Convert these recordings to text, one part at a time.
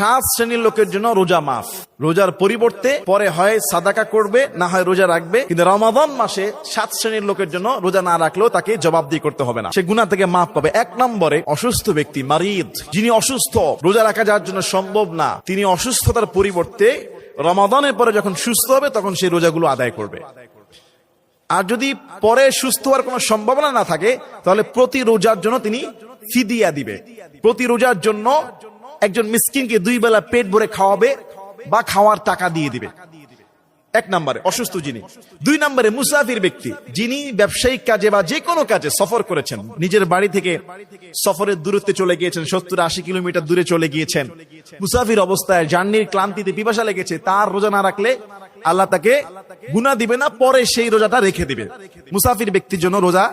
7 শ্রেণীর লোকের জন্য রোজা মাফ। রোজার পরিবর্তে পরে হয় সাদাকা করবে, না হয় রোজা রাখবে, কিন্তু রমাদান মাসে 7 শ্রেণীর লোকের জন্য রোজা না রাখলেও তাকে জবাবদিহি করতে হবে না, সে গুনাহ থেকে মাফ পাবে। 1 নম্বরে অসুস্থ ব্যক্তি, মারিদ, যিনি অসুস্থ, রোজা রাখা যার জন্য সম্ভব না, তিনি অসুস্থতার পরিবর্তে রমাদানের পরে যখন সুস্থ হবে তখন সেই রোজাগুলো আদায় করবে। আর যদি পরে সুস্থ হওয়ার কোনো সম্ভাবনা না থাকে তাহলে প্রতি রোজার জন্য তিনি ফিদিয়া দিবে। প্রতি রোজার জন্য একজন মিসকিনকে 2 বেলা পেট ভরে খাওয়াবে বা খাওয়ার টাকা দিয়ে দিবে। 1 নম্বরে অসুস্থ যিনি। 2 নম্বরে মুসাফির ব্যক্তি, যিনি ব্যবসায়িক কাজে বা যে কোনো কাজে সফর করেছেন, নিজের বাড়ি থেকে সফরের দূরত্বে চলে গিয়েছেন, 70-80 কিলোমিটার দূরে চলে গিয়েছেন, মুসাফির অবস্থায় জার্নির ক্লান্তিতে পিপাসা লেগেছে, তার রোজা না রাখলে আল্লাহ তাকে গুনাহ দিবে না, পরে সেই রোজাটা রেখে দিবে। মুসাফির ব্যক্তির জন্য রোজা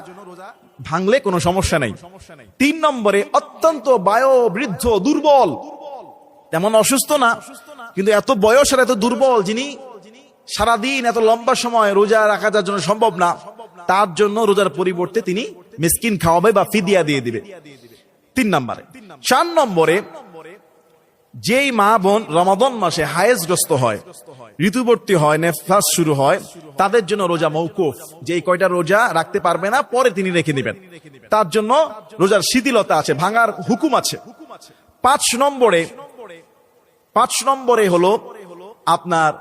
ভাঙলে কোনো সমস্যা নেই। 3 নম্বরে অত্যন্ত বৃদ্ধ, দুর্বল, তেমন অসুস্থ না কিন্তু এত বয়স আর এত দুর্বল, যিনি সারাদিন এত লম্বা সময় রোজা রাখা যার জন্য সম্ভব না, তার জন্য রোজার পরিবর্তে তিনি মিসকিন খাওয়াবে বা ফিদিয়া দিয়ে দিবে। 3 নম্বরে। 4 নম্বরে যেই মা বোন রমাদান মাসে হায়েজগ্রস্ত হয়, ঋতুবর্তী হয়, নেফাস শুরু হয়, তাদের জন্য রোজা মওকুফ, যেই কয়টা রোজা রাখতে পারবে না পরে তিনি রেখে দিবেন, তার জন্য রোজার শিথিলতা আছে, ভাঙার হুকুম আছে। 5 নম্বরে হলো আপনার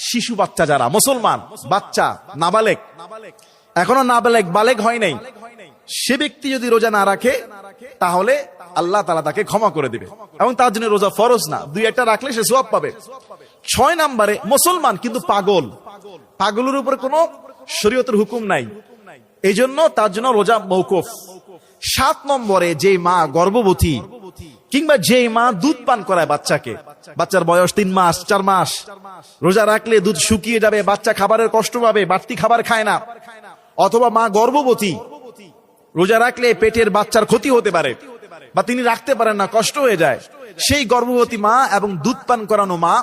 শিশু বাচ্চা, যারা মুসলমান বাচ্চা, নাবালেগ, এখনো নাবালেগ বালেগ হয় নাই, সে ব্যক্তি যদি রোজা না রাখে তাহলে আল্লাহ তাআলা তাকে ক্ষমা করে দিবে এবং তার জন্য রোজা ফরজ না, 2-1টা রাখলে সে সওয়াব পাবে। 6 নম্বরে মুসলমান কিন্তু পাগল, পাগলের উপর কোনো শরীয়তের হুকুম নাই, এই জন্য তার জন্য রোজা মওকুফ। 7 নম্বরে যে মা গর্ভবতী কিংবা যে মা দুধ পান করায় বাচ্চাকে, বাচ্চার বয়স 3 মাস 4 মাস, রোজা রাখলে দুধ শুকিয়ে যাবে, বাচ্চা খাবারের কষ্ট পাবে, বাড়তি খাবার খায় না, অথবা মা গর্ভবতী, রোজা রাখলে পেটের বাচ্চার ক্ষতি হতে পারে বা তিনি রাখতে পারেন না, কষ্ট হয়ে যায়, সেই গর্ভবতী মা এবং দুধ পান করানো মা,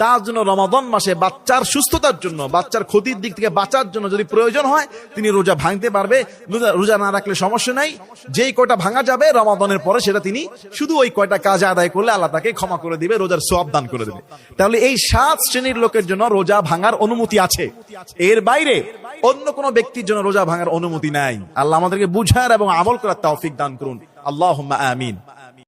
তার জন্য রমাদান মাসে বাচ্চার সুস্থতার জন্য, বাচ্চার ক্ষতির দিক থেকে বাঁচার জন্য যদি প্রয়োজন হয় তিনি রোজা ভাঙতে পারবে। রোজা না রাখলে সমস্যা নাই, যেই কয়টা ভাঙা যাবে রমাদানের পরে সেটা তিনি শুধু ওই কয়টা কাজ আদায় করলে আল্লাহ তাকে ক্ষমা করে দিবে, রোজার সওয়াব দান করে দেবে। তাহলে এই 7 শ্রেণীর লোকের জন্য রোজা ভাঙার অনুমতি আছে, এর বাইরে অন্য কোনো ব্যক্তির জন্য রোজা ভাঙার অনুমতি নাই। আল্লাহ আমাদেরকে বুঝার এবং আমল করার তৌফিক দান করুন। আল্লাহুম্মা আমিন।